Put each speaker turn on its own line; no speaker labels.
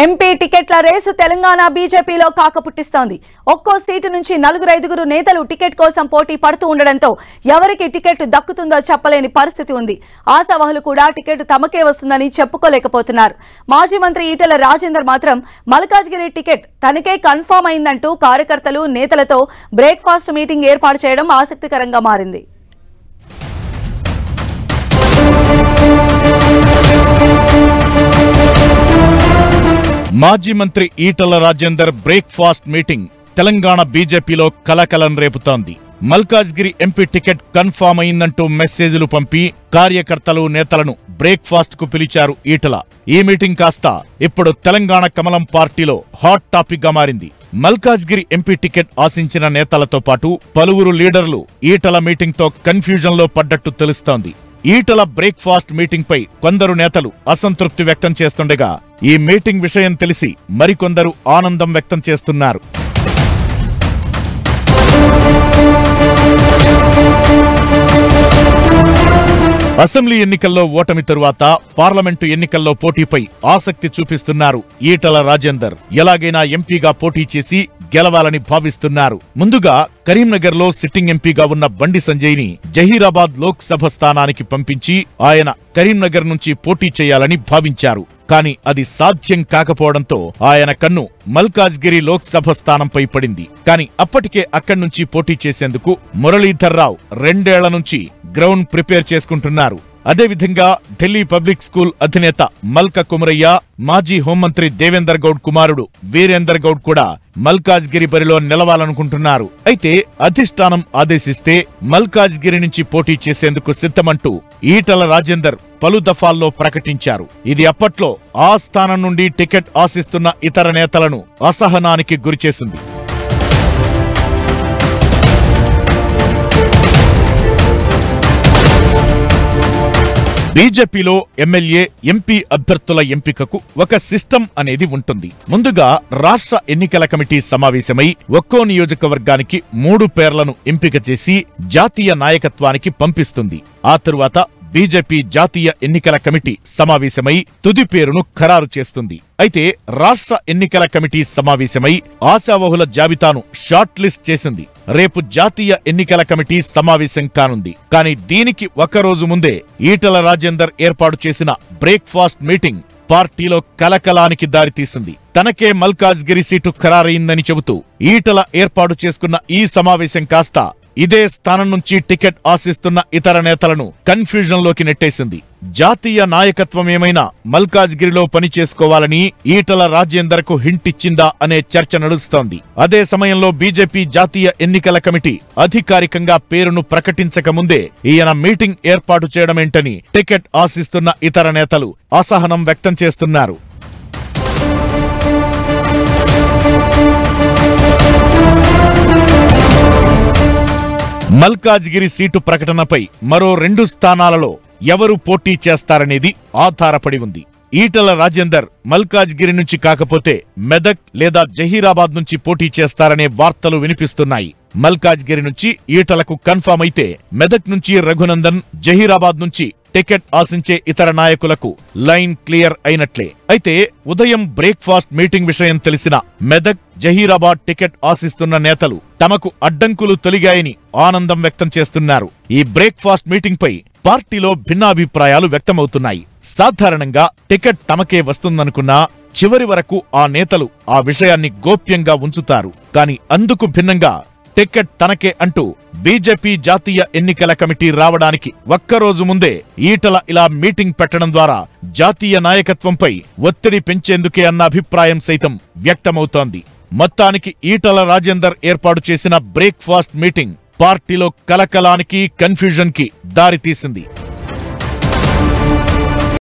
MP టికెట్ల race Telangana బీజేపీలో కాకపుట్టిస్తోంది. ఒక్కో సీటు నుంచి 4-5 నేతలు టికెట్ కోసం పోటీ పడుతూ ఉండడంతో ఎవరికి టికెట్ దక్కుతుందో చెప్పలేని పరిస్థితి ఉంది. ఆశావహులు కూడా టికెట్ తమకే వస్తుందని చెప్పుకోలేకపోతున్నారు. మాజీ మంత్రి ఈటెల రాజేందర్ మాత్రం మల్కాజ్గిరి టికెట్ తనకే కన్ఫర్మ్ అయిందంటూ కార్యకర్తలు నేతలతో బ్రేక్ఫాస్ట్ మీటింగ్ ఏర్పాటు చేయడం ఆసక్తికరంగా మారింది.
మాజీ మంత్రి ఈటెల రాజేందర్ బ్రేక్ఫాస్ట్ మీటింగ్ తెలంగాణ బీజేపీలో కలకలం రేపుతోంది. మల్కాజ్గిరి ఎంపీ టికెట్ కన్ఫర్మ్ అయిందంటూ మెసేజ్లు పంపి కార్యకర్తలు నేతలను బ్రేక్ఫాస్ట్ కు పిలిచారు ఈటెల. ఈ మీటింగ్ కాస్త ఇప్పుడు తెలంగాణ కమలం పార్టీలో హాట్ టాపిక్ గా మారింది. మల్కాజ్గిరి ఎంపీ టికెట్ ఆశించిన నేతలతో పాటు పలువురు లీడర్లు ఈటెల మీటింగ్ తో కన్ఫ్యూజన్ లో పడ్డట్టు తెలుస్తోంది. ఈటెల బ్రేక్ఫాస్ట్ మీటింగ్ పై కొందరు నేతలు అసంతృప్తి వ్యక్తం చేస్తుండగా ఈ మీటింగ్ విషయం తెలిసి మరికొందరు ఆనందం వ్యక్తం చేస్తున్నారు. అసెంబ్లీ ఎన్నికల్లో ఓటమి తరువాత పార్లమెంటు ఎన్నికల్లో పోటీపై ఆసక్తి చూపిస్తున్నారు ఈటెల రాజేందర్. ఎలాగైనా ఎంపీగా పోటీ చేసి గెలవాలని భావిస్తున్నారు. ముందుగా కరీంనగర్ లో సిట్టింగ్ ఎంపీగా ఉన్న బండి సంజయ్ ని జహీరాబాద్ లోక్ సభ స్థానానికి పంపించి ఆయన కరీంనగర్ నుంచి పోటీ చేయాలని భావించారు. కానీ అది సాధ్యం కాకపోవడంతో ఆయన కన్ను మల్కాజ్గిరి లోక్ సభ స్థానంపై పడింది. కానీ అప్పటికే అక్కడి నుంచి పోటీ చేసేందుకు మురళీధర్ రావు 2 ఏళ్ల నుంచి గ్రౌండ్ ప్రిపేర్ చేసుకుంటున్నారు. అదేవిధంగా ఢిల్లీ పబ్లిక్ స్కూల్ అధినేత మల్క కుమరయ్య, మాజీ హోంమంత్రి దేవేందర్ గౌడ్ కుమారుడు వీరేందర్ గౌడ్ కూడా మల్కాజ్గిరి బరిలో నిలవాలనుకుంటున్నారు. అయితే అధిష్టానం ఆదేశిస్తే మల్కాజ్గిరి నుంచి పోటీ చేసేందుకు సిద్ధమంటూ ఈటెల రాజేందర్ పలు దఫాల్లో ప్రకటించారు. ఇది అప్పట్లో ఆ స్థానం నుండి టికెట్ ఆశిస్తున్న ఇతర నేతలను అసహనానికి గురిచేసింది. బీజేపీలో ఎమ్మెల్యే, ఎంపీ అభ్యర్థుల ఎంపికకు ఒక సిస్టమ్ అనేది ఉంటుంది. ముందుగా రాష్ట్ర ఎన్నికల కమిటీ సమావేశమై ఒక్కో నియోజకవర్గానికి 3 పేర్లను ఎంపిక చేసి జాతీయ నాయకత్వానికి పంపిస్తుంది. ఆ తరువాత బీజేపీ జాతీయ ఎన్నికల కమిటీ సమావేశమై తుది పేరును ఖరారు చేస్తుంది. అయితే రాష్ట్ర ఎన్నికల కమిటీ సమావేశమై ఆశావహుల జాబితాను షార్ట్ లిస్ట్ చేసింది. రేపు జాతీయ ఎన్నికల కమిటీ సమావేశం కానుంది. కానీ దీనికి ఒకరోజు ముందే ఈటెల రాజేందర్ ఏర్పాటు చేసిన బ్రేక్ఫాస్ట్ మీటింగ్ పార్టీలో కలకలానికి దారితీసింది. తనకే మల్కాజ్గిరి సీటు ఖరారయిందని చెబుతూ ఈటెల ఏర్పాటు చేసుకున్న ఈ సమావేశం కాస్త ఇదే స్థానం నుంచి టికెట్ ఆశిస్తున్న ఇతర నేతలను కన్ఫ్యూజన్ లోకి నెట్టేసింది. జాతీయ నాయకత్వం ఏమైనా మల్కాజ్గిరిలో పని చేసుకోవాలని ఈటెల రాజేందర్ కు హింట్ ఇచ్చిందా అనే చర్చ నడుస్తోంది. అదే సమయంలో బీజేపీ జాతీయ ఎన్నికల కమిటీ అధికారికంగా పేరును ప్రకటించక ముందే ఈయన మీటింగ్ ఏర్పాటు చేయడమేంటని టికెట్ ఆశిస్తున్న ఇతర నేతలు అసహనం వ్యక్తం చేస్తున్నారు. మల్కాజ్గిరి సీటు ప్రకటనపై మరో 2 స్థానాలలో ఎవరు పోటీ చేస్తారనేది ఆధారపడి ఉంది. ఈటెల రాజేందర్ మల్కాజ్గిరి నుంచి కాకపోతే మెదక్ లేదా జహీరాబాద్ నుంచి పోటీ చేస్తారనే వార్తలు వినిపిస్తున్నాయి. మల్కాజ్గిరి నుంచి ఈటెలకు కన్ఫర్మ్ అయితే మెదక్ నుంచి రఘునందన్, జహీరాబాద్ నుంచి టికెట్ ఆశించే ఇతర నాయకులకు లైన్ క్లియర్ అయినట్లే. అయితే ఉదయం బ్రేక్ఫాస్ట్ మీటింగ్ విషయం తెలిసిన మెదక్, జహీరాబాద్ టికెట్ ఆశిస్తున్న నేతలు తమకు అడ్డంకులు తొలిగాయని ఆనందం వ్యక్తం చేస్తున్నారు. ఈ బ్రేక్ఫాస్ట్ మీటింగ్ పై పార్టీలో భిన్నాభిప్రాయాలు వ్యక్తమవుతున్నాయి. సాధారణంగా టికెట్ తమకే వస్తుందనుకున్నా చివరి వరకు ఆ నేతలు ఆ విషయాన్ని గోప్యంగా ఉంచుతారు. కానీ అందుకు భిన్నంగా టికెట్ తనకే అంటూ బీజేపీ జాతీయ ఎన్నికల కమిటీ రావడానికి ఒక్కరోజు ముందే ఈటెల ఇలా మీటింగ్ పెట్టడం ద్వారా జాతీయ నాయకత్వంపై ఒత్తిడి పెంచేందుకే అన్న అభిప్రాయం సైతం వ్యక్తమవుతోంది. మొత్తానికి ఈటెల రాజేందర్ ఏర్పాటు చేసిన బ్రేక్ఫాస్ట్ మీటింగ్ పార్టీలో కలకలానికి, కన్ఫ్యూజన్ కి దారితీసింది.